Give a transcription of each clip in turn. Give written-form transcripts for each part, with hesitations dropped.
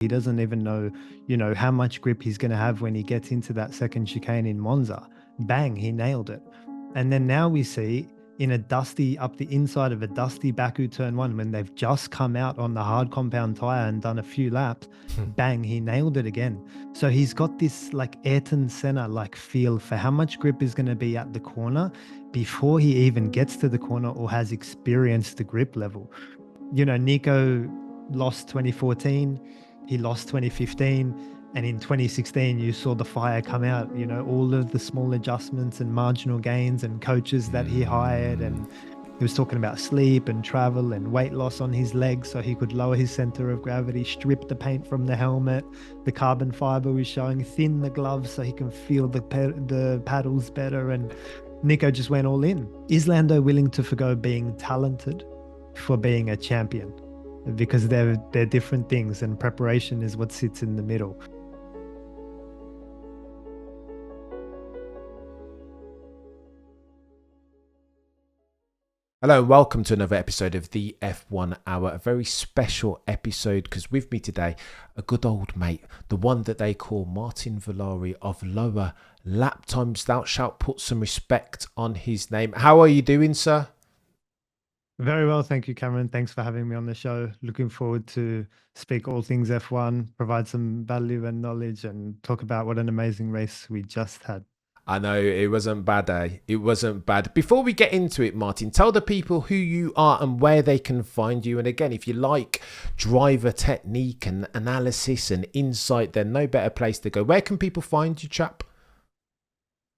He doesn't even know, how much grip he's going to have when he gets into that second chicane in Monza. Bang, he nailed it. And then now we see up the inside of a dusty Baku turn one, when they've just come out on the hard compound tire and done a few laps, bang, he nailed it again. So he's got this like Ayrton Senna like feel for how much grip is going to be at the corner before he even gets to the corner or has experienced the grip level. Nico lost 2014, he lost 2015, and in 2016 you saw the fire come out, all of the small adjustments and marginal gains and coaches that he hired, and he was talking about sleep and travel and weight loss on his legs so he could lower his center of gravity, strip the paint from the helmet, the carbon fiber was showing, thin the gloves so he can feel the paddles better, and Nico just went all in. Is Lando willing to forgo being talented for being a champion? Because they're different things, and preparation is what sits in the middle. Hello and welcome to another episode of the F1 Hour, a very special episode because with me today, a good old mate, the one that they call Martin Villari of Lower Lap Times. Thou shalt put some respect on his name. How are you doing, sir? Very well, thank you, Cameron. Thanks for having me on the show. Looking forward to speak all things F1, provide some value and knowledge, and talk about what an amazing race we just had. I know it wasn't bad, eh? It wasn't bad. Before we get into it, Martin, tell the people who you are and where they can find you. And again, if you like driver technique and analysis and insight, then no better place to go. Where can people find you, chap?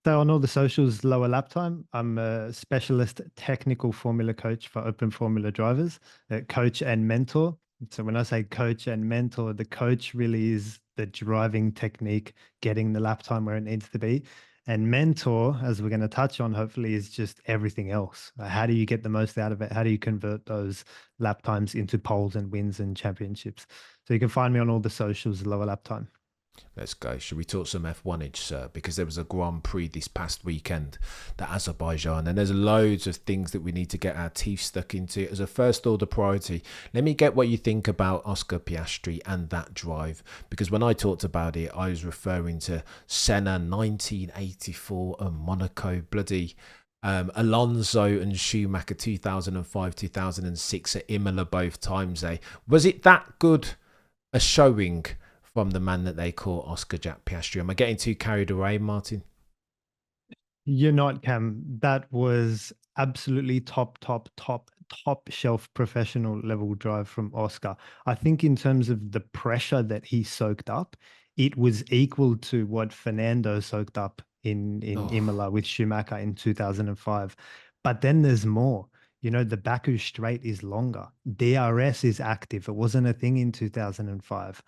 So on all the socials, Lower Lap Time. I'm a specialist technical formula coach for open formula drivers, coach and mentor. So when I say coach and mentor, the coach really is the driving technique, getting the lap time where it needs to be. And mentor, as we're going to touch on, hopefully, is just everything else. How do you get the most out of it? How do you convert those lap times into poles and wins and championships? So you can find me on all the socials, Lower Lap Time. Let's go. Should we talk some F1-age, sir? Because there was a Grand Prix this past weekend, the Azerbaijan, and there's loads of things that we need to get our teeth stuck into as a first order priority. Let me get what you think about Oscar Piastri and that drive, because when I talked about it, I was referring to Senna 1984 and Monaco, bloody Alonso and Schumacher 2005, 2006 at Imola both times. Was it that good a showing from the man that they call Oscar Jack Piastri? Am I getting too carried away, Martin? You're not, Cam. That was absolutely top shelf professional level drive from Oscar. I think in terms of the pressure that he soaked up, it was equal to what Fernando soaked up in Imola with Schumacher in 2005. But then there's more. The Baku straight is longer. DRS is active. It wasn't a thing in 2005.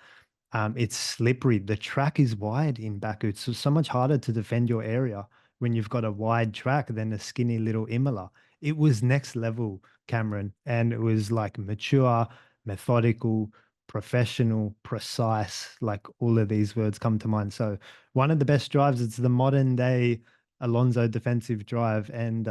It's slippery. The track is wide in Baku. It's so much harder to defend your area when you've got a wide track than a skinny little Imola. It was next level, Cameron, and it was like mature, methodical, professional, precise, like all of these words come to mind. So one of the best drives, it's the modern day Alonso defensive drive. And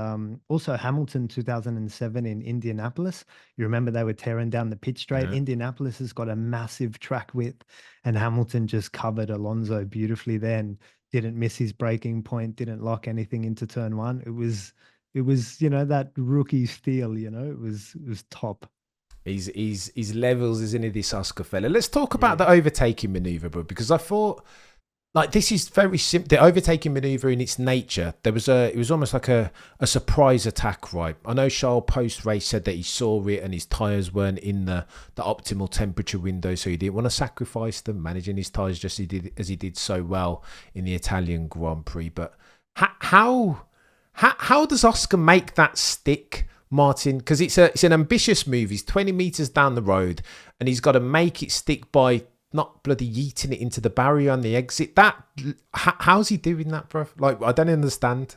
also Hamilton 2007 in Indianapolis. You remember they were tearing down the pit straight. Yeah. Indianapolis has got a massive track width, and Hamilton just covered Alonso beautifully then. Didn't miss his breaking point, didn't lock anything into turn one. It was that rookie steal, it was top. He's levels, isn't he, this Oscar fella? Let's talk about the overtaking maneuver, bro, because I thought, like, this is very simple. The overtaking maneuver in its nature, it was almost like a surprise attack, right? I know Charles post-race said that he saw it and his tyres weren't in the optimal temperature window, so he didn't want to sacrifice them, managing his tyres just as he did so well in the Italian Grand Prix. But how does Oscar make that stick, Martin? Because it's an ambitious move. He's 20 metres down the road and he's got to make it stick by not bloody yeeting it into the barrier on the exit. How's he doing that, bro? Like, I don't understand.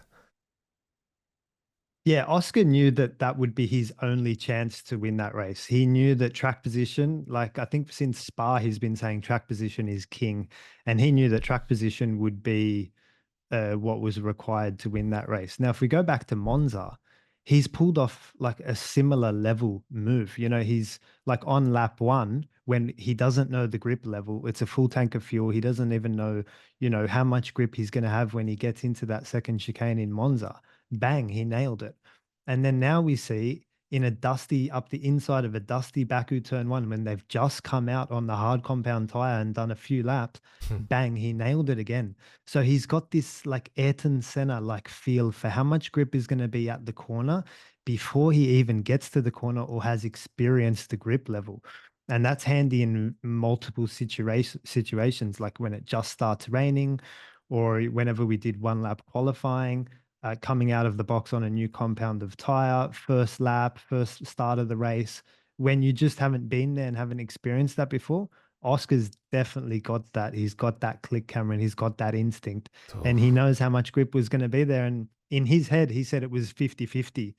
Yeah, Oscar knew that would be his only chance to win that race. He knew that track position, like I think since Spa, he's been saying track position is king. And he knew that track position would be what was required to win that race. Now, if we go back to Monza, he's pulled off like a similar level move. He's like on lap one when he doesn't know the grip level. It's a full tank of fuel. He doesn't even know, how much grip he's going to have when he gets into that second chicane in Monza. Bang, he nailed it. And then now we see in a dusty, up the inside of a dusty Baku turn one, when they've just come out on the hard compound tire and done a few laps, bang, he nailed it again. So he's got this like Ayrton Senna like feel for how much grip is going to be at the corner before he even gets to the corner or has experienced the grip level. And that's handy in multiple situations, like when it just starts raining, or whenever we did one lap qualifying, coming out of the box on a new compound of tire, first lap, first start of the race. When you just haven't been there and haven't experienced that before, Oscar's definitely got that. He's got that click, Cameron. He's got that instinct, and he Oh, knows how much grip was going to be there. And in his head, he said it was 50-50,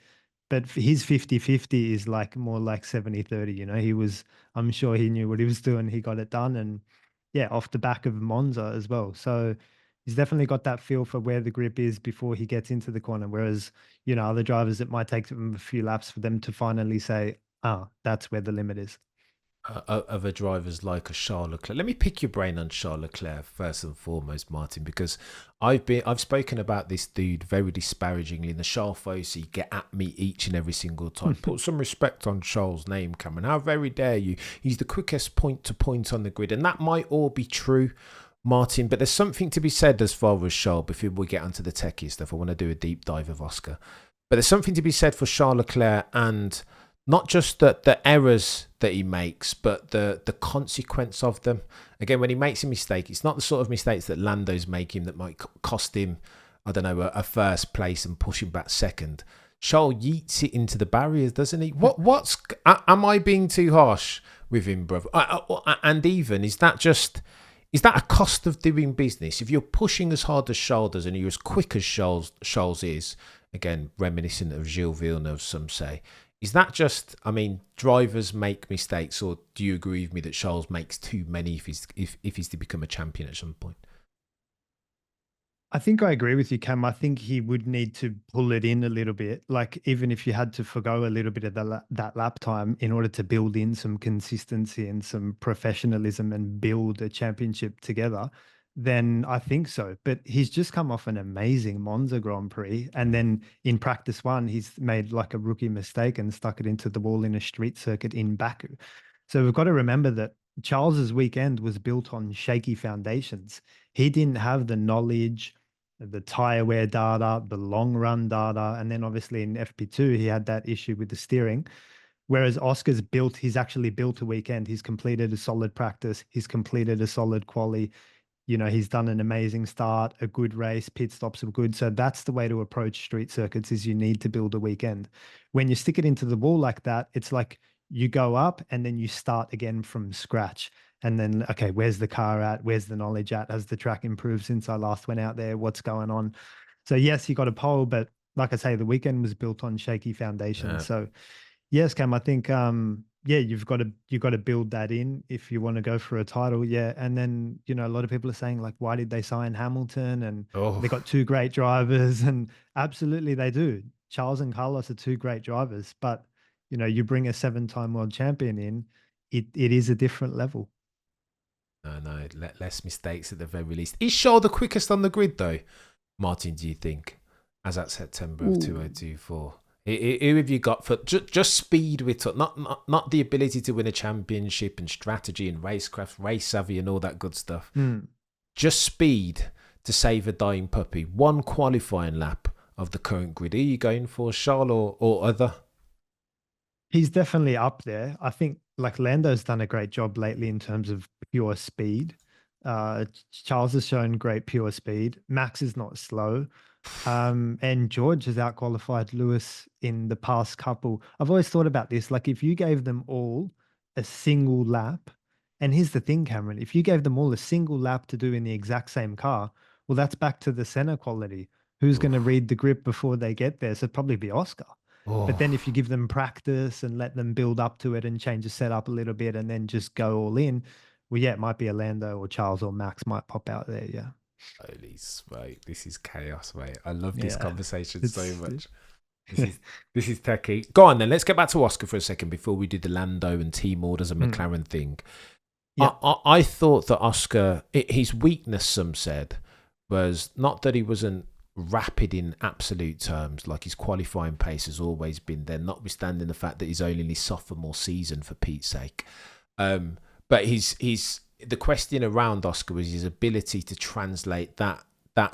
but his 50-50 is like more like 70-30. I'm sure he knew what he was doing. He got it done. And yeah, off the back of Monza as well. So he's definitely got that feel for where the grip is before he gets into the corner. Whereas, other drivers, it might take them a few laps for them to finally say, that's where the limit is. other drivers like a Charles Leclerc. Let me pick your brain on Charles Leclerc first and foremost, Martin, because I've spoken about this dude very disparagingly in the Charles Fossey get at me each and every single time. Put some respect on Charles' name, Cameron. How very dare you? He's the quickest point to point on the grid, and that might all be true, Martin, but there's something to be said as far as Charles before we get onto the techie stuff. I want to do a deep dive of Oscar. But there's something to be said for Charles Leclerc, and not just the errors that he makes, but the consequence of them. Again, when he makes a mistake, it's not the sort of mistakes that Lando's making that might cost him, I don't know, a first place and push him back second. Charles yeets it into the barriers, doesn't he? Am I being too harsh with him, brother? And even, is that a cost of doing business? If you're pushing as hard as Charles does and you're as quick as Charles is, again, reminiscent of Gilles Villeneuve, some say, is that just, I mean, drivers make mistakes, or do you agree with me that Charles makes too many if he's to become a champion at some point? I think I agree with you, Cam. I think he would need to pull it in a little bit. Like, even if you had to forgo a little bit of that lap time in order to build in some consistency and some professionalism and build a championship together, then I think so. But he's just come off an amazing Monza Grand Prix. And then in practice one, he's made like a rookie mistake and stuck it into the wall in a street circuit in Baku. So we've got to remember that Charles's weekend was built on shaky foundations. He didn't have the knowledge, the tire wear data, the long run data, and then obviously in FP2 he had that issue with the steering. Whereas he's actually built a weekend. He's completed a solid practice. He's completed a solid quali. He's done an amazing start, a good race, pit stops are good. So that's the way to approach street circuits is you need to build a weekend. When you stick it into the wall like that, it's like you go up and then you start again from scratch. And then, okay, where's the car at? Where's the knowledge at? Has the track improved since I last went out there? What's going on? So yes, he got a pole, but like I say, the weekend was built on shaky foundations. So yes, Cam, I think yeah, you've got to build that in if you want to go for a title. Yeah. And then, a lot of people are saying like, why did they sign Hamilton? And they Oh, got two great drivers, and absolutely they do. Charles and Carlos are two great drivers, but you bring a seven-time world champion in, it is a different level. no, less mistakes at the very least. Is Charles the quickest on the grid though, Martin? Do you think, as at September of Ooh. 2024? Who have you got for just speed? Not the ability to win a championship and strategy and racecraft, race savvy and all that good stuff. Hmm. Just speed to save a dying puppy. One qualifying lap of the current grid. Are you going for Charles or other? He's definitely up there. I think like Lando's done a great job lately in terms of pure speed. Charles has shown great pure speed. Max is not slow. And George has outqualified Lewis in the past couple. I've always thought about this. Like, if you gave them all a single lap, and here's the thing, Cameron, if you gave them all a single lap to do in the exact same car, well, that's back to the Senna quality. Who's going to Oof. read the grip before they get there? So it'd probably be Oscar. But then Oh, if you give them practice and let them build up to it and change the setup a little bit and then just go all in, well, yeah, it might be a Lando or Charles or Max might pop out there. Yeah. holy smoke. This is chaos, mate. I love this Yeah. conversation so It's much. This is this is techie. Go on then. Let's get back to Oscar for a second before we do the Lando and team orders and Mm. McLaren thing. Yeah. I thought that Oscar, his weakness, some said, was not that he wasn't rapid in absolute terms, like his qualifying pace has always been there, notwithstanding the fact that he's only in his sophomore season, for Pete's sake. But his the question around Oscar was his ability to translate that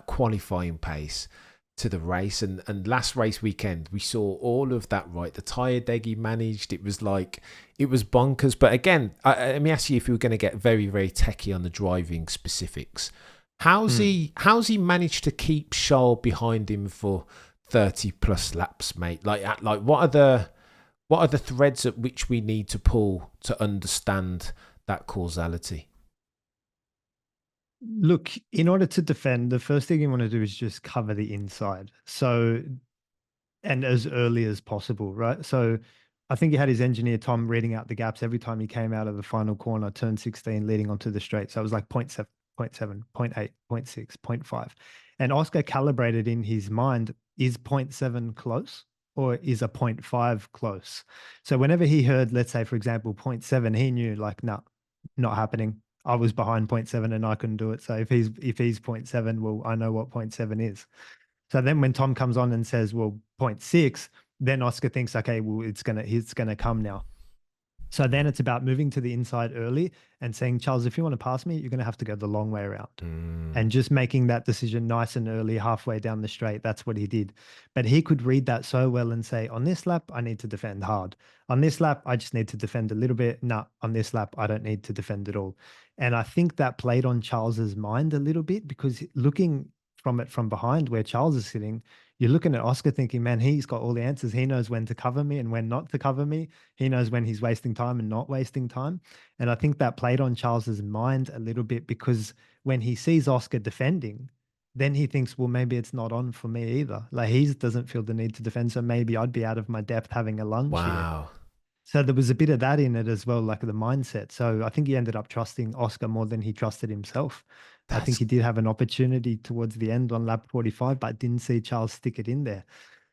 qualifying pace to the race, and last race weekend we saw all of that. Right, the tyre deg he managed, it was bonkers. But again, let me ask you, if you were going to get very, very techie on the driving specifics, how's he managed to keep Charles behind him for 30 plus laps, mate? Like what are the threads at which we need to pull to understand that causality? Look, in order to defend, the first thing you want to do is just cover the inside. So, and as early as possible, right? So, I think he had his engineer Tom reading out the gaps every time he came out of the final corner, turn 16, leading onto the straight. So it was like 0.7, 0.7, 0.8, 0.6, 0.5. And Oscar calibrated in his mind, is 0.7 close or is a 0.5 close? So whenever he heard, let's say, for example, 0.7, he knew like, no, not happening. I was behind 0.7 and I couldn't do it. So if he's 0.7, well, I know what 0.7 is. So then when Tom comes on and says, well, 0.6, then Oscar thinks, okay, well, it's gonna come now. So then it's about moving to the inside early and saying, Charles, if you want to pass me, you're going to have to go the long way around. And just making that decision nice and early, halfway down the straight. That's what he did. But he could read that so well and say, on this lap, I need to defend hard. On this lap, I just need to defend a little bit. No, on this lap, I don't need to defend at all. And I think that played on Charles's mind a little bit, because looking from it from behind where Charles is sitting, you're looking at Oscar thinking, man, he's got all the answers. He knows when to cover me and when not to cover me. He knows when he's wasting time and not wasting time. And I think that played on Charles's mind a little bit, because when he sees Oscar defending, then he thinks, well, maybe it's not on for me either. Like, he doesn't feel the need to defend. So maybe I'd be out of my depth having a lunge here. Wow. So there was a bit of that in it as well, like the mindset. So I think he ended up trusting Oscar more than he trusted himself. I think That's he did have an opportunity towards the end on lap 45, but didn't see Charles stick it in there.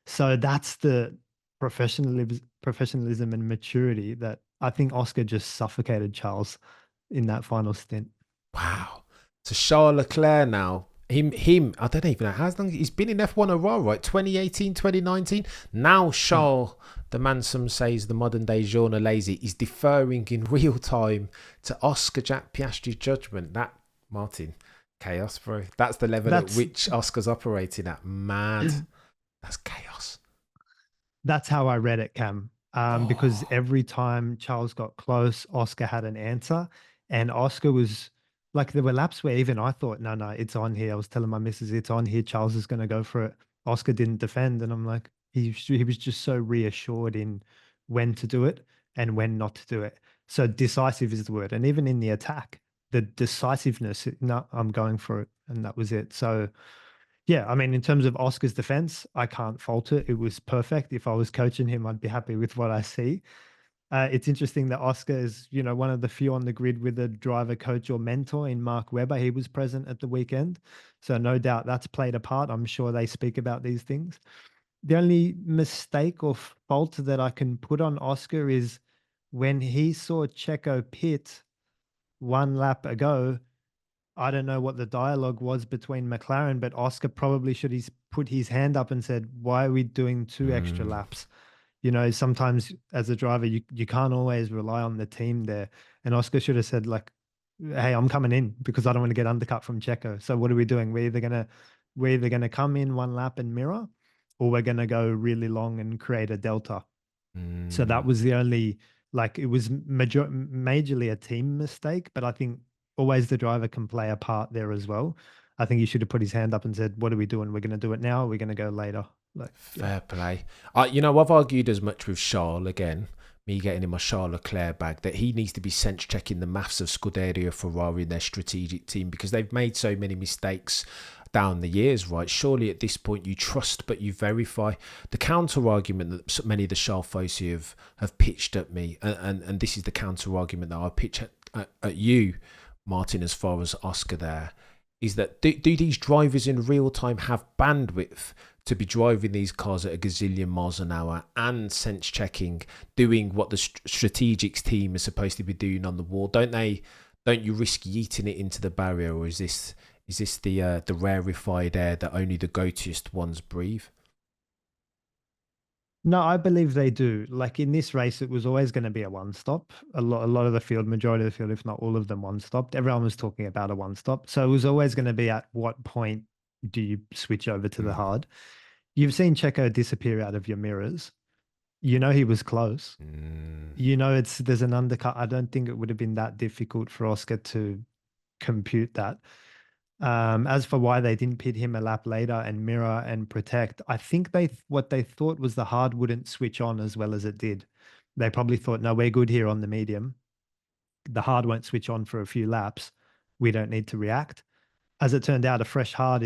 So that's the professionalism and maturity that I think Oscar just suffocated Charles in that final stint. wow. So Charles Leclerc now. Him. I don't even know how long he's been in F1 a while, right? 2018, 2019. Now Charles, the man some say is the modern day Jean Lazy, is deferring in real time to Oscar Jack Piastri's judgment. That, Martin, chaos, bro. That's the level at which Oscar's operating at. Mad. That's chaos. That's how I read it, Cam. Because every time Charles got close, Oscar had an answer, and Oscar was like, there were laps where even I thought, no, it's on here. I was telling my missus, it's on here. Charles is going to go for it. Oscar didn't defend, and I'm like, he was just so reassured in when to do it and when not to do it. So decisive is the word, and even in the attack, the decisiveness. No, I'm going for it, and that was it. So yeah, I mean, in terms of Oscar's defense, I can't fault it. It was perfect. If I was coaching him, I'd be happy with what I see. It's interesting that Oscar is, one of the few on the grid with a driver coach or mentor in Mark Webber. He was present at the weekend. So no doubt that's played a part. I'm sure they speak about these things. The only mistake or fault that I can put on Oscar is when he saw Checo pit one lap ago. I don't know what the dialogue was between McLaren, but Oscar probably should have put his hand up and said, why are we doing two extra laps? Sometimes as a driver, you can't always rely on the team there. And Oscar should have said, like, hey, I'm coming in because I don't want to get undercut from Checo. So what are we doing? We're either gonna come in one lap and mirror, or we're gonna go really long and create a delta. So that was the only, like, it was majorly a team mistake, but I think always the driver can play a part there as well. I think he should have put his hand up and said, what are we doing? We're going to do it now. Or we're going to go later. Like, Fair play. I've argued as much with Charles, again, me getting in my Charles Leclerc bag, that he needs to be sense checking the maths of Scuderia Ferrari and their strategic team, because they've made so many mistakes down the years, right? Surely at this point you trust but you verify. The counter argument that many of the Charles Fossey have pitched at me, and this is the counter argument that I pitch at you, Martin, as far as Oscar there, is that do these drivers in real time have bandwidth to be driving these cars at a gazillion miles an hour and sense checking, doing what the strategics team is supposed to be doing on the wall? Don't they? Don't you risk yeeting it into the barrier, or is this the rarefied air that only the go-toest ones breathe? No, I believe they do. Like in this race, it was always going to be a one stop. A lot of the field, majority of the field, if not all of them, one stopped. Everyone was talking about a one stop. So it was always going to be at what point do you switch over to the Mm. hard? You've seen Checo disappear out of your mirrors. You know he was close. Mm. You know there's an undercut. I don't think it would have been that difficult for Oscar to compute that. As for why they didn't pit him a lap later and mirror and protect, I think what they thought was the hard wouldn't switch on as well as it did. They probably thought, no, we're good here on the medium. The hard won't switch on for a few laps. We don't need to react. As it turned out, a fresh hard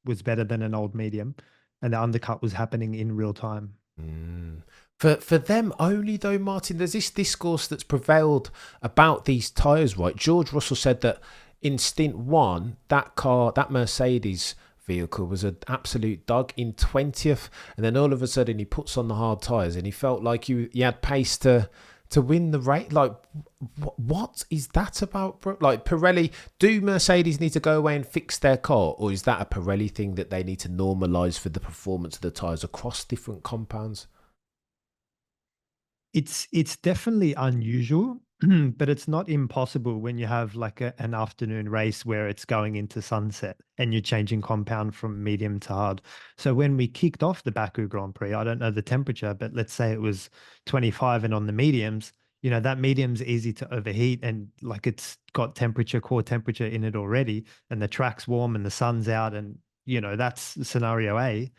was better than an old medium, and the undercut was happening in real time. Mm. For them only though, Martin, there's this discourse that's prevailed about these tyres, right? George Russell said that in stint one, that Mercedes vehicle was an absolute dog in 20th, and then all of a sudden he puts on the hard tyres and he felt like he had pace to win the race. Like, what is that about, bro? Like, Pirelli, do Mercedes need to go away and fix their car, or is that a Pirelli thing that they need to normalise for the performance of the tyres across different compounds? It's definitely unusual, but it's not impossible when you have like an afternoon race where it's going into sunset and you're changing compound from medium to hard. So when we kicked off the Baku Grand Prix, I don't know the temperature, but let's say it was 25 and on the mediums, that medium's easy to overheat and like it's got core temperature in it already, and the track's warm and the sun's out, and that's scenario A.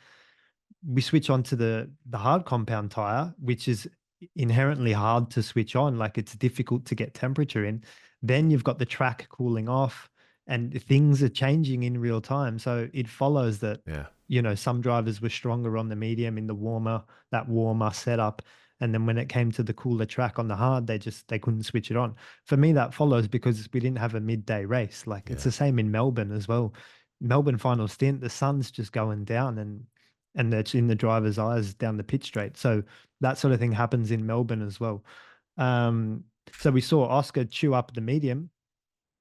We switch on to the hard compound tire, which is inherently hard to switch on. Like it's difficult to get temperature in. Then you've got the track cooling off and things are changing in real time. So it follows that, Yeah. some drivers were stronger on the medium in that warmer setup. And then when it came to the cooler track on the hard, they couldn't switch it on. For me, that follows because we didn't have a midday race. Like it's Yeah. the same in Melbourne as well. Melbourne final stint, the sun's just going down and that's in the driver's eyes down the pit straight. So that sort of thing happens in Melbourne as well. Um, so we saw Oscar chew up the medium,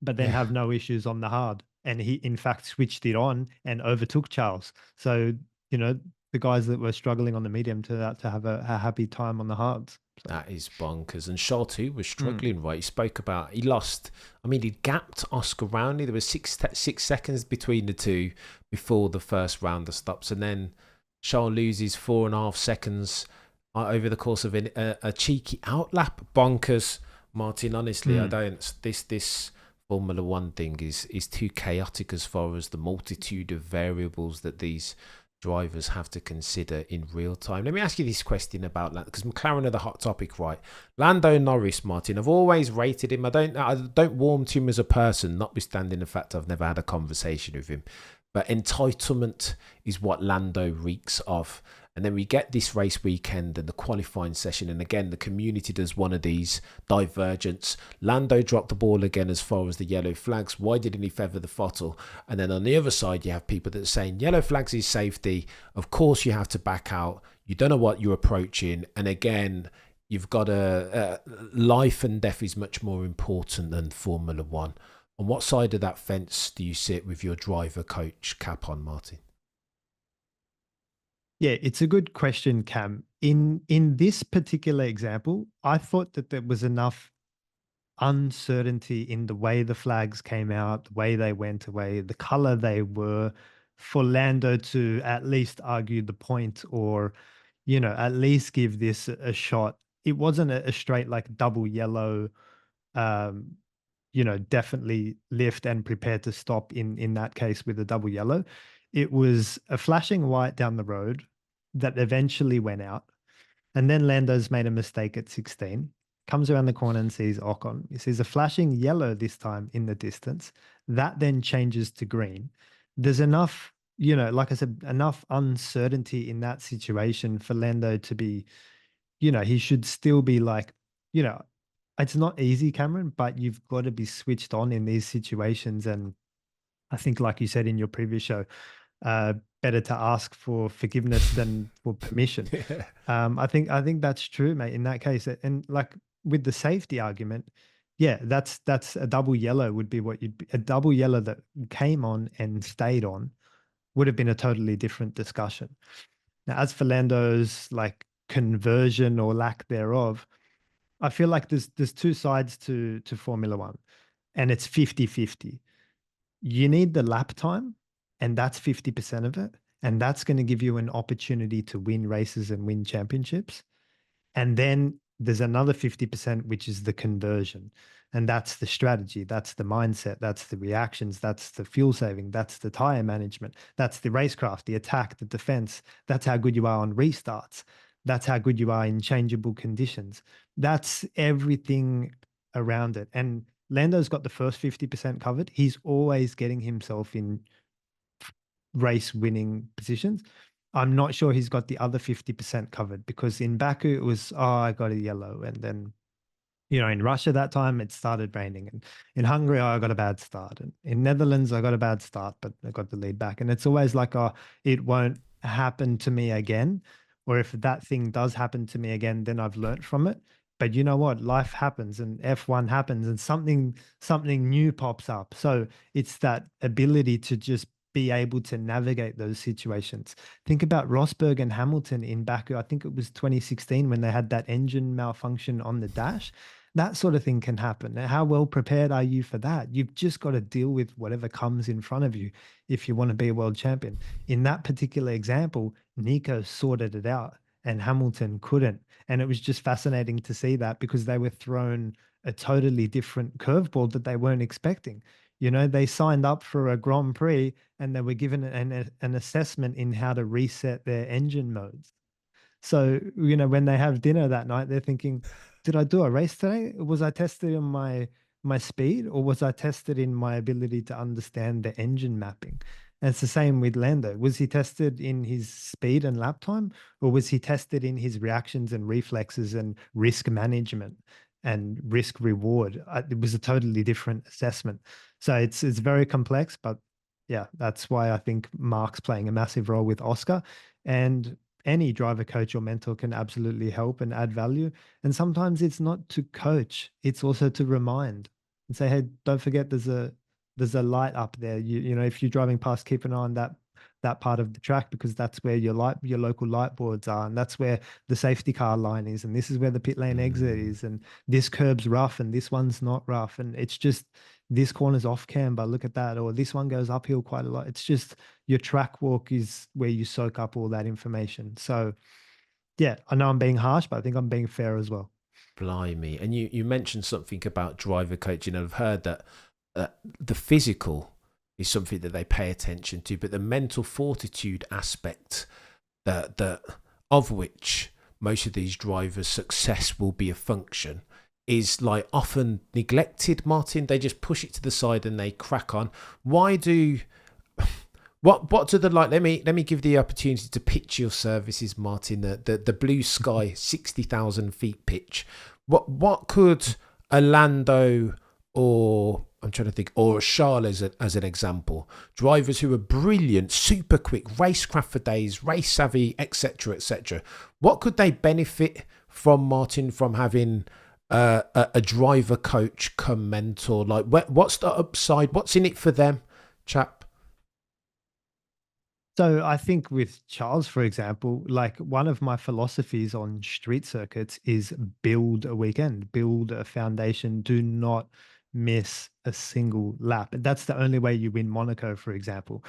but then Yeah. have no issues on the hard. And he, in fact, switched it on and overtook Charles. So, the guys that were struggling on the medium to have a happy time on the hards. So, That is bonkers. And Shaw too was mm. struggling, right? He spoke about he lost. I mean, he gapped Oscar roundly. There was 6 seconds between the two before the first round of stops, and then Shaw loses 4.5 seconds over the course of a cheeky outlap. Bonkers, Martin. Honestly, I Mm. don't. This Formula One thing is too chaotic as far as the multitude of variables that these drivers have to consider in real time. Let me ask you this question about that, because McLaren are the hot topic, right? Lando Norris, Martin. I've always rated him. I don't warm to him as a person, notwithstanding the fact I've never had a conversation with him. But entitlement is what Lando reeks of. And then we get this race weekend and the qualifying session. And again, the community does one of these divergence. Lando dropped the ball again as far as the yellow flags. Why didn't he feather the throttle? And then on the other side, you have people that are saying yellow flags is safety. Of course, you have to back out. You don't know what you're approaching. And again, you've got a life and death is much more important than Formula One. On what side of that fence do you sit with your driver coach cap on, Martin? Yeah, it's a good question, Cam. In this particular example, I thought that there was enough uncertainty in the way the flags came out, the way they went away, the color they were, for Lando to at least argue the point or, at least give this a shot. It wasn't a straight like double yellow, um, definitely lift and prepare to stop in that case with a double yellow. It was a flashing white down the road that eventually went out. And then Lando's made a mistake at 16, comes around the corner and sees Ocon. He sees a flashing yellow this time in the distance. That then changes to green. There's enough, like I said, enough uncertainty in that situation for Lando to be, he should still be like, you know, it's not easy, Cameron, but you've got to be switched on in these situations. And I think, like you said in your previous show, better to ask for forgiveness than for permission. Yeah. I think that's true, mate. In that case, and like with the safety argument, yeah, that's a double yellow would be what you'd be, a double yellow that came on and stayed on would have been a totally different discussion. Now, as for Lando's like conversion or lack thereof, I feel like there's two sides to Formula One, and it's 50-50. You need the lap time, and that's 50% of it. And that's going to give you an opportunity to win races and win championships. And then there's another 50%, which is the conversion. And that's the strategy, that's the mindset, that's the reactions, that's the fuel saving, that's the tire management, that's the racecraft, the attack, the defense. That's how good you are on restarts. That's how good you are in changeable conditions. That's everything around it. And Lando's got the first 50% covered. He's always getting himself in race winning positions. I'm not sure he's got the other 50% covered because in Baku it was, oh, I got a yellow. And then, in Russia that time it started raining. And in Hungary, I got a bad start. And in Netherlands, I got a bad start, but I got the lead back. And it's always like, oh, it won't happen to me again. Or if that thing does happen to me again, then I've learnt from it. But you know what? Life happens and F1 happens and something new pops up. So it's that ability to just be able to navigate those situations. Think about Rosberg and Hamilton in Baku. I think it was 2016 when they had that engine malfunction on the dash. That sort of thing can happen. Now, how well prepared are you for that? You've just got to deal with whatever comes in front of you if you want to be a world champion. In that particular example, Nico sorted it out and Hamilton couldn't. And it was just fascinating to see that because they were thrown a totally different curveball that they weren't expecting. They signed up for a Grand Prix and they were given an assessment in how to reset their engine modes. So, when they have dinner that night, they're thinking, did I do a race today? Was I tested on my speed or was I tested in my ability to understand the engine mapping? And it's the same with Lando. Was he tested in his speed and lap time, or was he tested in his reactions and reflexes and risk management and risk reward? It was a totally different assessment. So it's very complex, but yeah, that's why I think Mark's playing a massive role with Oscar. And any driver coach or mentor can absolutely help and add value. And sometimes it's not to coach, it's also to remind and say, hey, don't forget there's a light up there. If you're driving past, keep an eye on that part of the track because that's where your local light boards are, and that's where the safety car line is, and this is where the pit lane exit Mm. is, and this curb's rough and this one's not rough, and it's just this corner's off camber, look at that, or this one goes uphill quite a lot. It's just your track walk is where you soak up all that information. So yeah, I know I'm being harsh, but I think I'm being fair as well. Blimey. And you mentioned something about driver coaching. I've heard that the physical is something that they pay attention to, but the mental fortitude aspect that of which most of these drivers' success will be a function is like often neglected, Martin. They just push it to the side and they crack on. Why do what do the like? Let me give the opportunity to pitch your services, Martin. The blue sky 60,000 feet pitch. What could a Lando or I'm trying to think, or a Charles as an example, drivers who are brilliant, super quick, racecraft for days, race savvy, etc., etc. What could they benefit from, Martin, from having a driver coach come mentor? Like, what's the upside? What's in it for them, chap? So I think with Charles, for example, like one of my philosophies on street circuits is build a weekend, build a foundation, do not miss a single lap. And that's the only way you win Monaco, for example.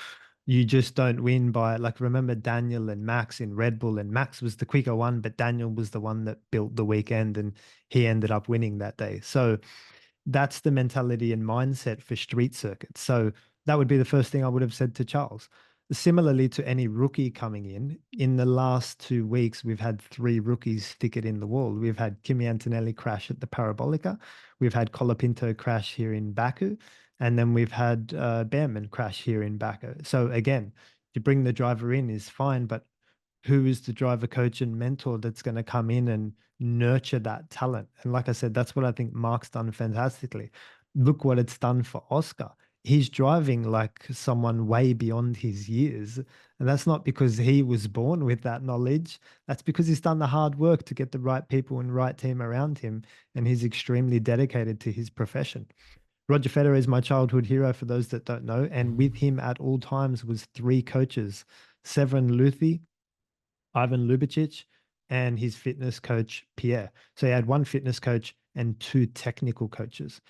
You just don't win by like remember Daniel and Max in Red Bull, and Max was the quicker one, but Daniel was the one that built the weekend and he ended up winning that day. So that's the mentality and mindset for street circuits. So that would be the first thing I would have said to Charles. Similarly to any rookie coming in the last 2 weeks, we've had three rookies stick it in the wall. We've had Kimi Antonelli crash at the Parabolica. We've had Colapinto crash here in Baku. And then we've had Behrman crash here in Baku. So again, to bring the driver in is fine, but who is the driver coach and mentor that's going to come in and nurture that talent? And like I said, that's what I think Mark's done fantastically. Look what it's done for Oscar. he's driving like someone way beyond his years. And that's not because he was born with that knowledge. That's because he's done the hard work to get the right people and right team around him. And he's extremely dedicated to his profession. Roger Federer is my childhood hero for those that don't know. And with him at all times was three coaches, Severin Luthi, Ivan Lubicic, and his fitness coach, Pierre. So he had one fitness coach and two technical coaches.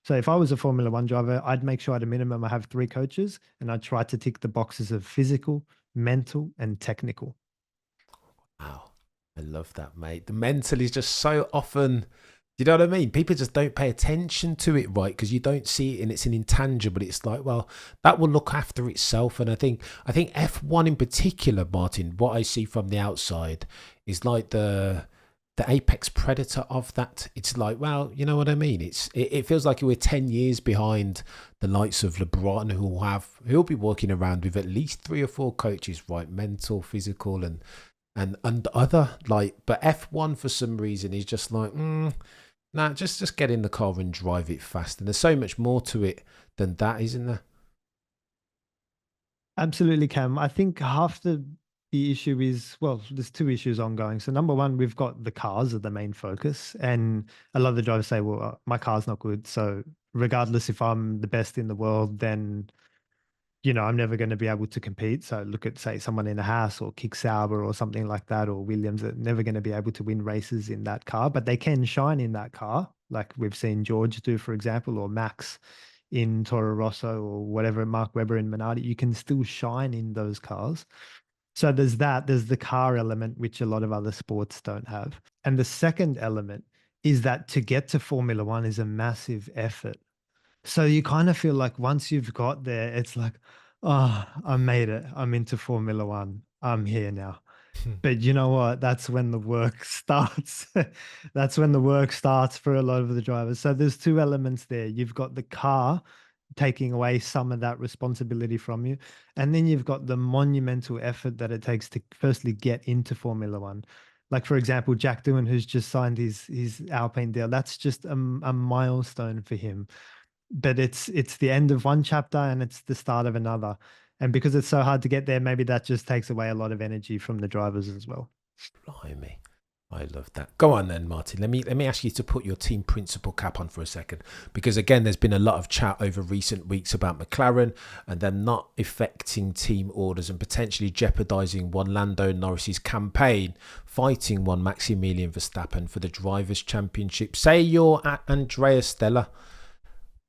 So if I was a Formula One driver, I'd make sure at a minimum I have three coaches and I'd try to tick the boxes of physical, mental, and technical. Wow. I love that, mate. The mental is just so often, you know what I mean? People just don't pay attention to it, right? Because you don't see it and it's an intangible. It's like, well, that will look after itself. And I think F1 in particular, Martin, what I see from the outside is like the apex predator of that. It's like, well, you know what I mean? It feels like we're 10 years behind the likes of LeBron, who'll be working around with at least 3 or 4 coaches, right? Mental, physical, and other, like, but F1 for some reason is just like, nah, just get in the car and drive it fast. And there's so much more to it than that, isn't there? Absolutely, Cam. I think half the issue is, well, there's two issues ongoing. So number one, we've got the cars are the main focus, and a lot of the drivers say, "Well, my car's not good, so regardless if I'm the best in the world, then I'm never going to be able to compete." So look at, say, someone in a Haas or Kick Sauber or something like that, or Williams, are never going to be able to win races in that car, but they can shine in that car, like we've seen George do, for example, or Max in Toro Rosso or whatever, Mark Webber in Minardi. You can still shine in those cars. So there's that. There's the car element, which a lot of other sports don't have. And the second element is that to get to Formula One is a massive effort. So you kind of feel like once you've got there, it's like, oh, I made it. I'm into Formula One. I'm here now. But you know what? That's when the work starts. That's when the work starts for a lot of the drivers. So there's two elements there. You've got the car taking away some of that responsibility from you. And then you've got the monumental effort that it takes to firstly get into Formula One. Like, for example, Jack Doohan, who's just signed his Alpine deal. That's just a milestone for him. But it's the end of one chapter and it's the start of another. And because it's so hard to get there, maybe that just takes away a lot of energy from the drivers as well. Blimey. I love that. Go on then, Martin. Let me ask you to put your team principal cap on for a second, because again, there's been a lot of chat over recent weeks about McLaren and them not affecting team orders and potentially jeopardising one Lando Norris's campaign, fighting one Maximilian Verstappen for the Drivers' Championship. Say you're at Andrea Stella.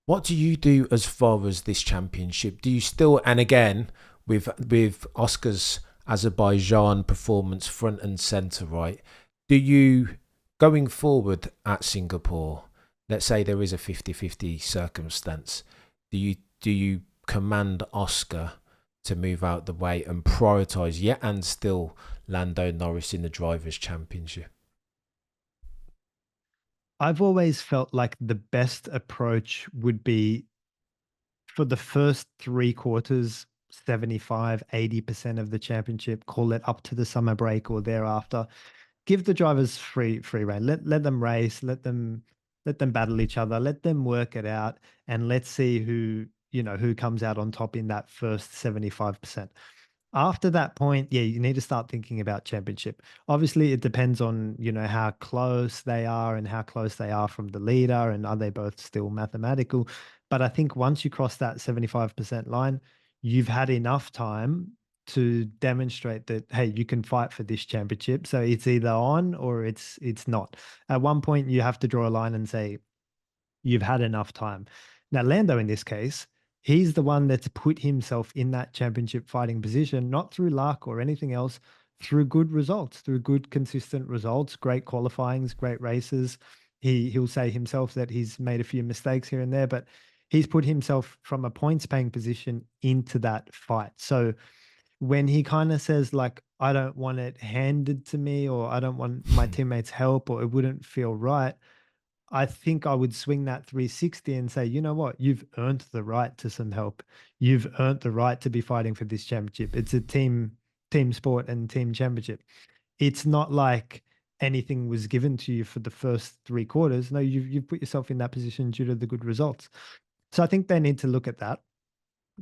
What do you do as far as this championship? Do you still, and again, with Oscar's Azerbaijan performance front and centre, right? Do you, going forward at Singapore, let's say there is a 50-50 circumstance, do you command Oscar to move out the way and prioritise yet and still Lando Norris in the Drivers' Championship? I've always felt like the best approach would be for the first three quarters, 75, 80% of the championship, call it up to the summer break or thereafter. Give the drivers free rein. Let them race, let them battle each other, let them work it out, and let's see who comes out on top in that first 75%. After that point, yeah, you need to start thinking about championship. Obviously, it depends on, how close they are and how close they are from the leader and are they both still mathematical. But I think once you cross that 75% line, you've had enough time to demonstrate that, hey, you can fight for this championship. So it's either on or it's not. At one point, you have to draw a line and say, you've had enough time. Now, Lando, in this case, he's the one that's put himself in that championship fighting position, not through luck or anything else, through good results, through good, consistent results, great qualifyings, great races. He'll say himself that he's made a few mistakes here and there, but he's put himself from a points paying position into that fight. So when he kind of says, like, I don't want it handed to me, or I don't want my teammates help, or it wouldn't feel right, I think I would swing that 360 and say, you know what? You've earned the right to some help. You've earned the right to be fighting for this championship. It's a team sport and team championship. It's not like anything was given to you for the first three quarters. No, you've put yourself in that position due to the good results. So I think they need to look at that.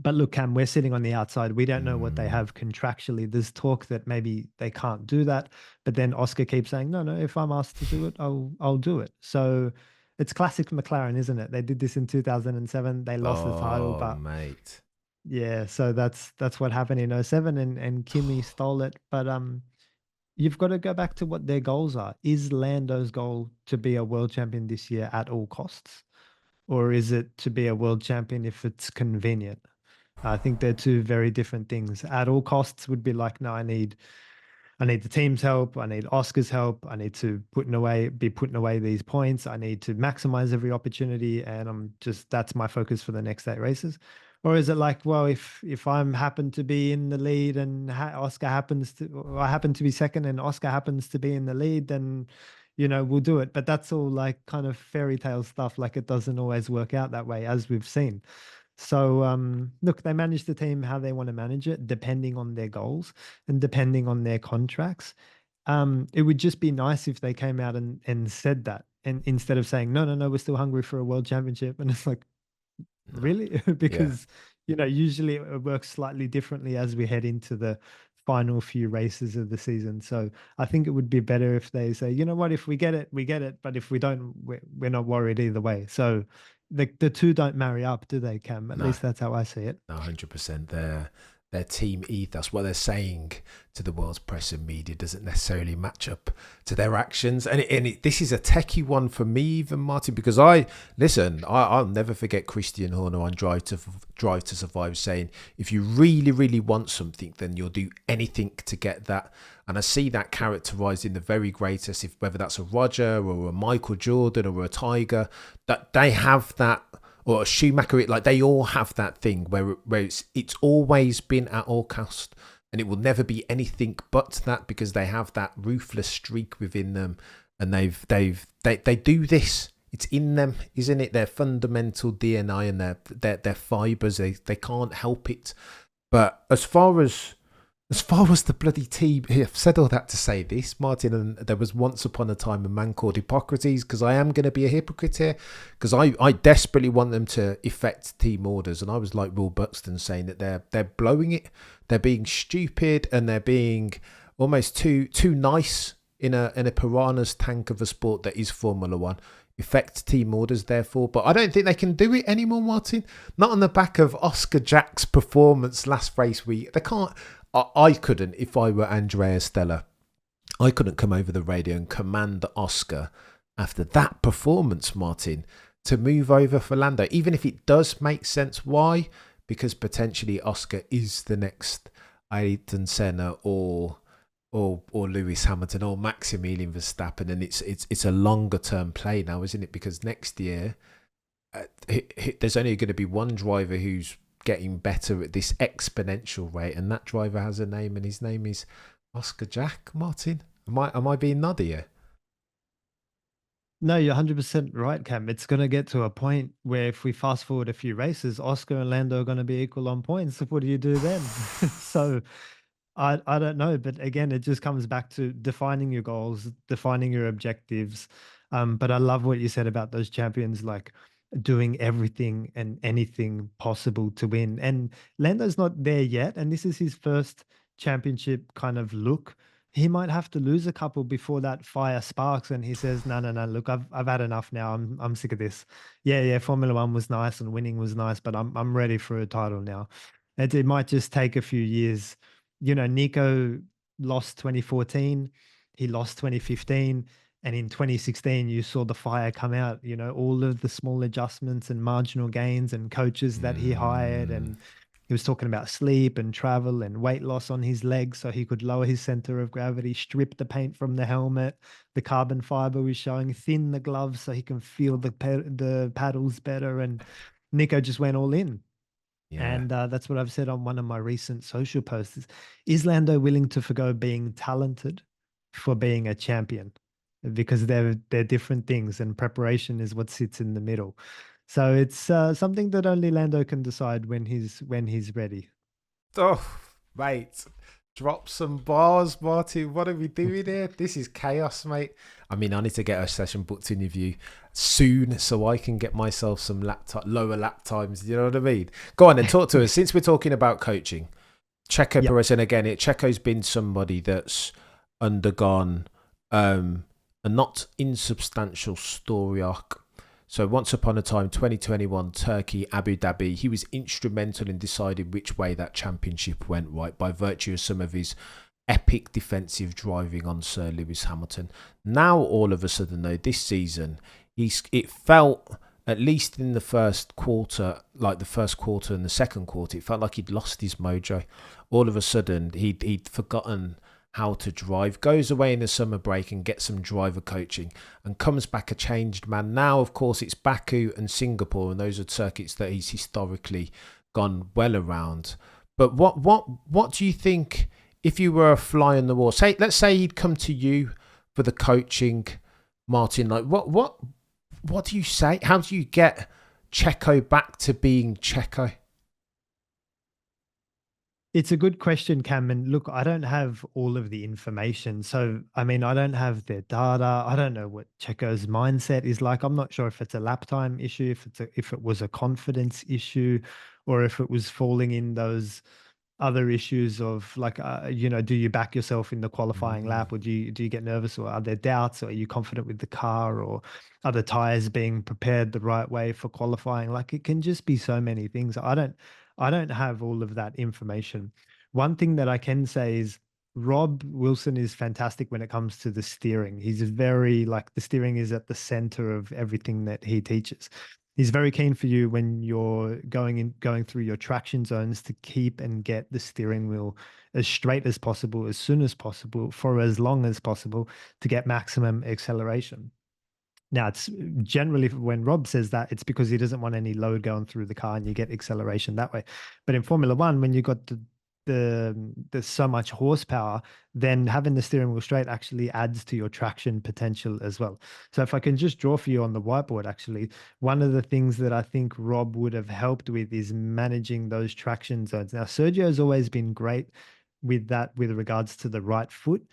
But look, Cam, we're sitting on the outside. We don't know what they Mm, have contractually. There's talk that maybe they can't do that, but then Oscar keeps saying, "No, no. If I'm asked to do it, I'll do it." So it's classic McLaren, isn't it? They did this in 2007. They lost the title, oh, but mate. yeah. So that's what happened in '07, and Kimi stole it. But you've got to go back to what their goals are. Is Lando's goal to be a world champion this year at all costs, or is it to be a world champion if it's convenient? I think they're two very different things. At all costs would be like, no, I need the team's help. I need Oscar's help. I need to be putting away these points. I need to maximize every opportunity. And that's my focus for the next 8 races. Or is it like, well, if I'm happen to be in the lead and Oscar happens to, or I happen to be second and Oscar happens to be in the lead, then, we'll do it. But that's all like kind of fairy tale stuff. Like it doesn't always work out that way, as we've seen. So, look, they manage the team how they want to manage it, depending on their goals and depending on their contracts. It would just be nice if they came out and said that, and instead of saying, no, no, no, we're still hungry for a world championship. And it's like, No. really? Yeah. Because, usually it works slightly differently as we head into the final few races of the season. So I think it would be better if they say, you know what, if we get it, we get it. But if we don't, we're not worried either way. So the two don't marry up, do they, Cam? At No. least that's how I see it. No, 100%. Their team ethos, what they're saying to the world's press and media, doesn't necessarily match up to their actions. This is a techie one for me, even Martin, because I'll never forget Christian Horner on Drive to Survive saying, if you really, really want something, then you'll do anything to get that. And I see that characterized in the very greatest, if whether that's a Roger or a Michael Jordan or a Tiger, that they have that, or a Schumacher, like they all have that thing where it's always been at all cost, and it will never be anything but that, because they have that ruthless streak within them, and they do this. It's in them, isn't it? Their fundamental DNA and their fibers. They can't help it. But as far as the bloody team, I've said all that to say this, Martin, and there was once upon a time a man called Hippocrates, because I am going to be a hypocrite here, because I desperately want them to effect team orders, and I was like Will Buxton saying that they're blowing it, they're being stupid, and they're being almost too nice in a piranha's tank of a sport that is Formula One. Effect team orders, therefore, but I don't think they can do it anymore, Martin. Not on the back of Oscar Jack's performance last race week. They can't. I couldn't, if I were Andrea Stella, I couldn't come over the radio and command Oscar after that performance, Martin, to move over for Lando, even if it does make sense. Why? Because potentially Oscar is the next Ayrton Senna or Lewis Hamilton or Maximilian Verstappen, and it's a longer term play now, isn't it? Because next year there's only going to be one driver who's getting better at this exponential rate, and that driver has a name, and his name is Oscar Jack. Martin, am I being noddy here? No, you're 100% right, Cam. It's going to get to a point where if we fast forward a few races, Oscar and Lando are going to be equal on points. What do you do then? So I don't know, but again, it just comes back to defining your goals, defining your objectives. But I love what you said about those champions, like doing everything and anything possible to win. And Lando's not there yet, and this is his first championship kind of look. He might have to lose a couple before that fire sparks, and he says, "No, no, no. Look, I've had enough now. I'm sick of this. Yeah, yeah. Formula One was nice and winning was nice, but I'm ready for a title now." It might just take a few years. Nico lost 2014, he lost 2015, and in 2016, you saw the fire come out, all of the small adjustments and marginal gains and coaches that he hired. Mm, And he was talking about sleep and travel and weight loss on his legs so he could lower his center of gravity, strip the paint from the helmet. The carbon fiber was showing, thin the gloves so he can feel the paddles better. And Nico just went all in. yeah. And that's what I've said on one of my recent social posts. Is Lando willing to forgo being talented for being a champion? Because they're different things, and preparation is what sits in the middle. So it's something that only Lando can decide when he's ready. Oh, mate. Drop some bars, Martin. What are we doing here? This is chaos, mate. I mean, I need to get a session booked in with you soon so I can get myself some lower lap times. You know what I mean? Go on and talk to us. Since we're talking about coaching, Checo Yep. Perez, and again, Checo's been somebody that's undergone a not insubstantial story arc. So once upon a time, 2021, Turkey, Abu Dhabi, he was instrumental in deciding which way that championship went, right, by virtue of some of his epic defensive driving on Sir Lewis Hamilton. Now, all of a sudden, though, this season, it felt, at least in the first quarter, like the first quarter and the second quarter, it felt like he'd lost his mojo. All of a sudden, he'd forgotten how to drive, goes away in the summer break and gets some driver coaching and comes back a changed man. Now, of course, it's Baku and Singapore, and those are circuits that he's historically gone well around. But what do you think if you were a fly on the wall? Let's say he'd come to you for the coaching, Martin. Like what do you say? How do you get Checo back to being Checo? It's a good question, Cam. And look, I don't have all of the information. So, I mean, I don't have their data. I don't know what Checo's mindset is like. I'm not sure if it's a lap time issue, if it was a confidence issue, or if it was falling in those other issues of like, do you back yourself in the qualifying Mm. lap, or do you get nervous, or are there doubts, or are you confident with the car, or are the tires being prepared the right way for qualifying? Like it can just be so many things. I don't have all of that information. One thing that I can say is Rob Wilson is fantastic when it comes to the steering. He's very like the steering is at the center of everything that he teaches. He's very keen for you when you're going through your traction zones to keep and get the steering wheel as straight as possible, as soon as possible, for as long as possible to get maximum acceleration. Now, it's generally when Rob says that, it's because he doesn't want any load going through the car and you get acceleration that way. But in Formula One, when you got there's so much horsepower, then having the steering wheel straight actually adds to your traction potential as well. So if I can just draw for you on the whiteboard, actually, one of the things that I think Rob would have helped with is managing those traction zones. Now, Sergio has always been great with that with regards to the right foot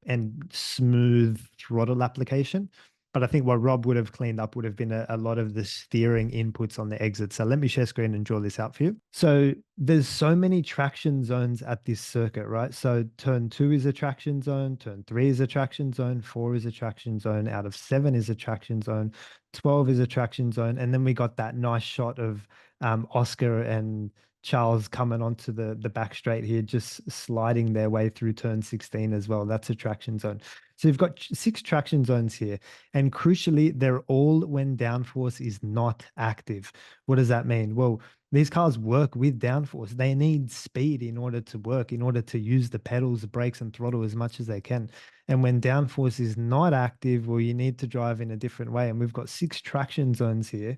and smooth throttle application. But I think what Rob would have cleaned up would have been a lot of the steering inputs on the exit. So let me share screen and draw this out for you. So there's so many traction zones at this circuit, right? So turn 2 is a traction zone, turn 3 is a traction zone, 4 is a traction zone, out of 7 is a traction zone, 12 is a traction zone. And then we got that nice shot of Oscar and Charles coming onto the back straight here, just sliding their way through turn 16 as well. That's a traction zone. So you've got 6 traction zones here. And crucially, they're all when downforce is not active. What does that mean? Well, these cars work with downforce. They need speed in order to work, in order to use the pedals, the brakes, and throttle as much as they can. And when downforce is not active, well, you need to drive in a different way. And we've got 6 traction zones here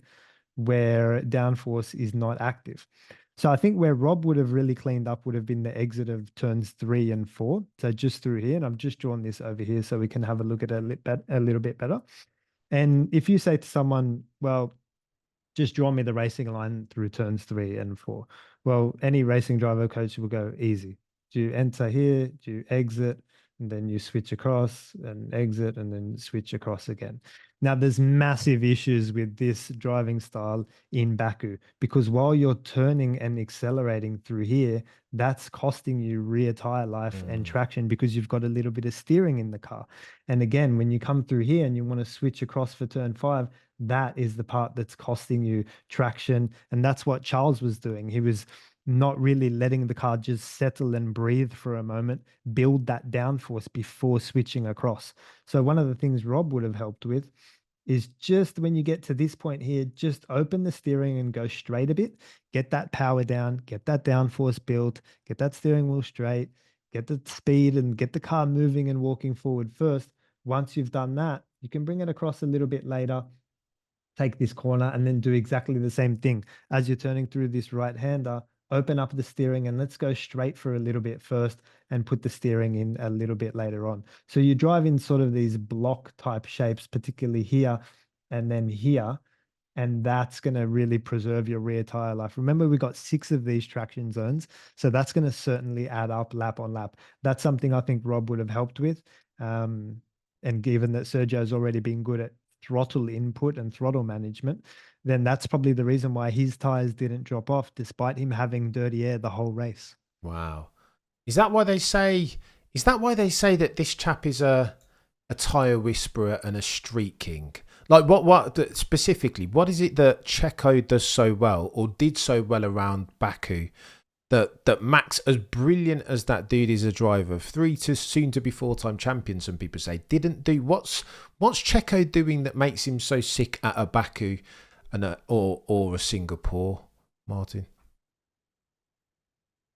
where downforce is not active. So I think where Rob would have really cleaned up would have been the exit of turns 3 and 4. So just through here, and I've just drawn this over here so we can have a look at it a little bit better. And if you say to someone, well, just draw me the racing line through turns 3 and 4. Well, any racing driver coach will go easy. Do you enter here? Do you exit? And then you switch across and exit and then switch across again. Now, there's massive issues with this driving style in Baku because while you're turning and accelerating through here, that's costing you rear tire life and Mm. traction because you've got a little bit of steering in the car. And again, when you come through here and you want to switch across for turn 5, that is the part that's costing you traction. And that's what Charles was doing. He was not really letting the car just settle and breathe for a moment, build that downforce before switching across. So, one of the things Rob would have helped with is just when you get to this point here, just open the steering and go straight a bit, get that power down, get that downforce built, get that steering wheel straight, get the speed and get the car moving and walking forward first. Once you've done that, you can bring it across a little bit later, take this corner and then do exactly the same thing. As you're turning through this right-hander, open up the steering and let's go straight for a little bit first and put the steering in a little bit later on. So you drive in sort of these block type shapes, particularly here and then here. and that's going to really preserve your rear tire life. Remember, we got 6 of these traction zones, so that's going to certainly add up lap on lap. That's something I think Rob would have helped with. Um, and given that Sergio's already been good at throttle input and throttle management, then that's probably the reason why his tires didn't drop off despite him having dirty air the whole race. Wow. Is that why they say? Is that why they say that this chap is a tire whisperer and a street king? Like what specifically? What is it that Checo does so well, or did so well around Baku? That Max, as brilliant as that dude is a driver, 3 to soon to be 4-time champion, some people say, didn't do. What's Checo doing that makes him so sick at a Baku and or a Singapore, Martin?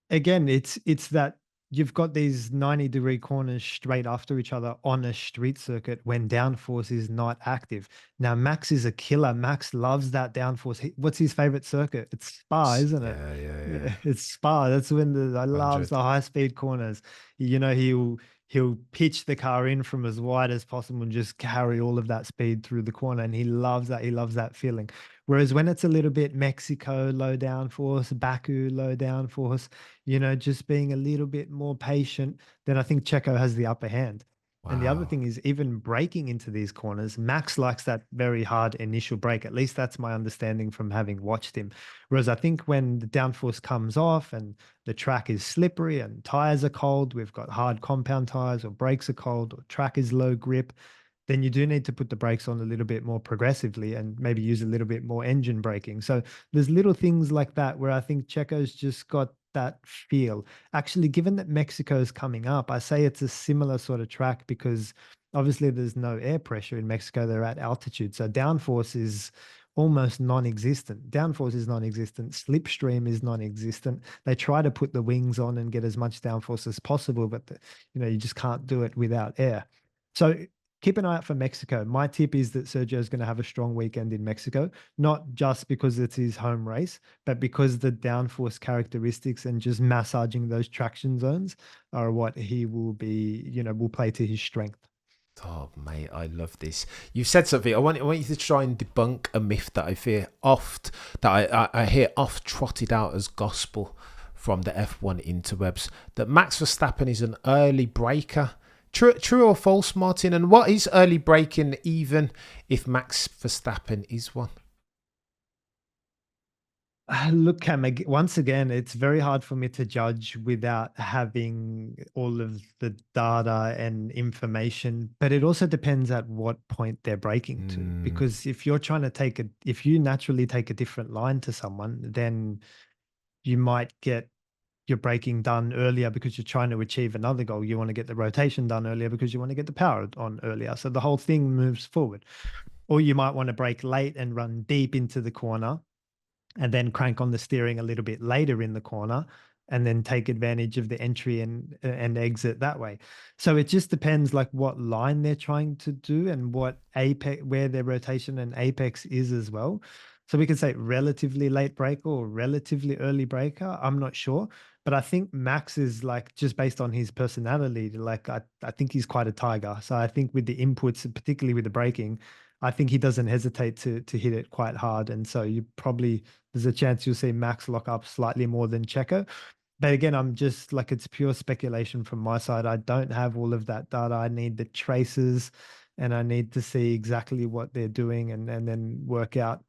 Again, it's that you've got these 90-degree corners straight after each other on a street circuit when downforce is not active. Now, Max is a killer. Max loves that downforce. What's his favorite circuit? It's Spa, isn't it? Yeah. It's Spa. That's when I loves 100. the high speed corners. You know, he'll pitch the car in from as wide as possible and just carry all of that speed through the corner. And he loves that. He loves that feeling. Whereas when it's a little bit Mexico low downforce, Baku low downforce, just being a little bit more patient, then I think Checo has the upper hand. And the other Wow. thing is, even braking into these corners, Max likes that very hard initial brake. At least that's my understanding from having watched him. Whereas I think when the downforce comes off and the track is slippery and tires are cold, we've got hard compound tires, or brakes are cold, or track is low grip, then you do need to put the brakes on a little bit more progressively and maybe use a little bit more engine braking. So there's little things like that where I think Checo's just got that feel. Actually, given that Mexico's coming up, I say it's a similar sort of track because obviously there's no air pressure in Mexico. They're at altitude. So downforce is almost non-existent. Downforce is non-existent. Slipstream is non-existent. They try to put the wings on and get as much downforce as possible, but you just can't do it without air. So keep an eye out for Mexico. My tip is that Sergio is going to have a strong weekend in Mexico, not just because it's his home race, but because the downforce characteristics and just massaging those traction zones are what he will be, will play to his strength. Oh, mate, I love this. You've said something. I want you to try and debunk a myth that I fear oft, that I hear oft trotted out as gospel from the F1 interwebs, that Max Verstappen is an early breaker. True or false, Martin? And what is early braking, even if Max Verstappen is one? Look, Cam, once again, it's very hard for me to judge without having all of the data and information, but it also depends at what point they're braking to. Mm, Because if you're trying to if you naturally take a different line to someone, then you might get your braking done earlier because you're trying to achieve another goal. You want to get the rotation done earlier because you want to get the power on earlier. So the whole thing moves forward. Or you might want to brake late and run deep into the corner and then crank on the steering a little bit later in the corner and then take advantage of the entry and exit that way. So it just depends like what line they're trying to do and what apex, where their rotation and apex is as well. So we can say relatively late breaker or relatively early breaker. I'm not sure, but I think Max is like, just based on his personality, like I think he's quite a tiger. So I think with the inputs, particularly with the braking, I think he doesn't hesitate to hit it quite hard. And so you probably, there's a chance you'll see Max lock up slightly more than Checo. But again, I'm just like, it's pure speculation from my side. I don't have all of that data. I need the traces and I need to see exactly what they're doing and then work out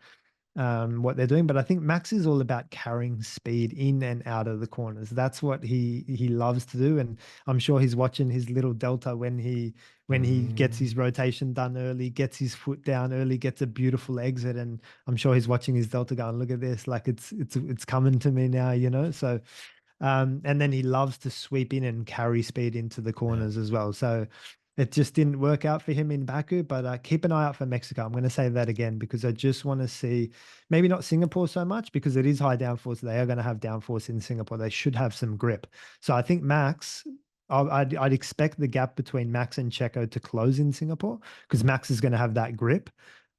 what they're doing. But I think Max is all about carrying speed in and out of the corners. That's what he loves to do. And I'm sure he's watching his little delta when he gets mm, his rotation done early, gets his foot down early, gets a beautiful exit. And I'm sure he's watching his delta going, look at this, like it's coming to me now. So and then he loves to sweep in and carry speed into the yeah. corners as well. So it just didn't work out for him in Baku, but keep an eye out for Mexico. I'm going to say that again because I just want to see, maybe not Singapore so much because it is high downforce. They are going to have downforce in Singapore. They should have some grip. So I think Max, I'd expect the gap between Max and Checo to close in Singapore because Max is going to have that grip.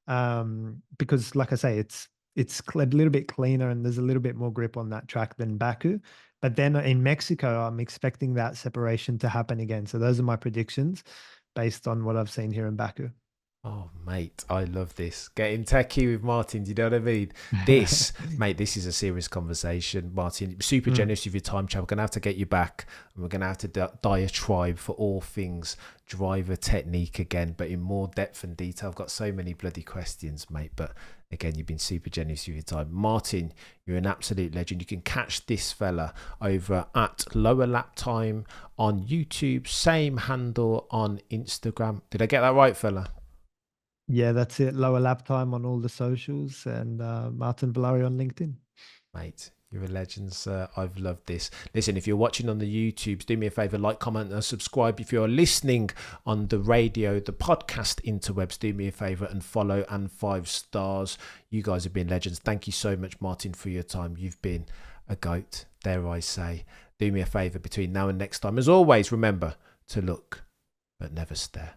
Because like I say, it's a little bit cleaner and there's a little bit more grip on that track than Baku. But then in Mexico, I'm expecting that separation to happen again. So those are my predictions based on what I've seen here in Baku. Oh, mate, I love this. Getting techie with Martin, do you know what I mean? This, mate, this is a serious conversation. Martin, super Mm. generous with your time, chap. We're going to have to get you back, and we're going to have to diatribe for all things driver technique again, but in more depth and detail. I've got so many bloody questions, mate, but again, you've been super generous with your time. Martin, you're an absolute legend. You can catch this fella over at Lower Lap Time on YouTube, same handle on Instagram. Did I get that right, fella? Yeah, that's it. Lower lap time on all the socials and Martin Valari on LinkedIn. Mate, you're a legend, sir. I've loved this. Listen, if you're watching on the YouTubes, do me a favour, like, comment, and subscribe. If you're listening on the radio, the podcast interwebs, do me a favour and follow and 5 stars. You guys have been legends. Thank you so much, Martin, for your time. You've been a goat, dare I say. Do me a favour between now and next time. As always, remember to look but never stare.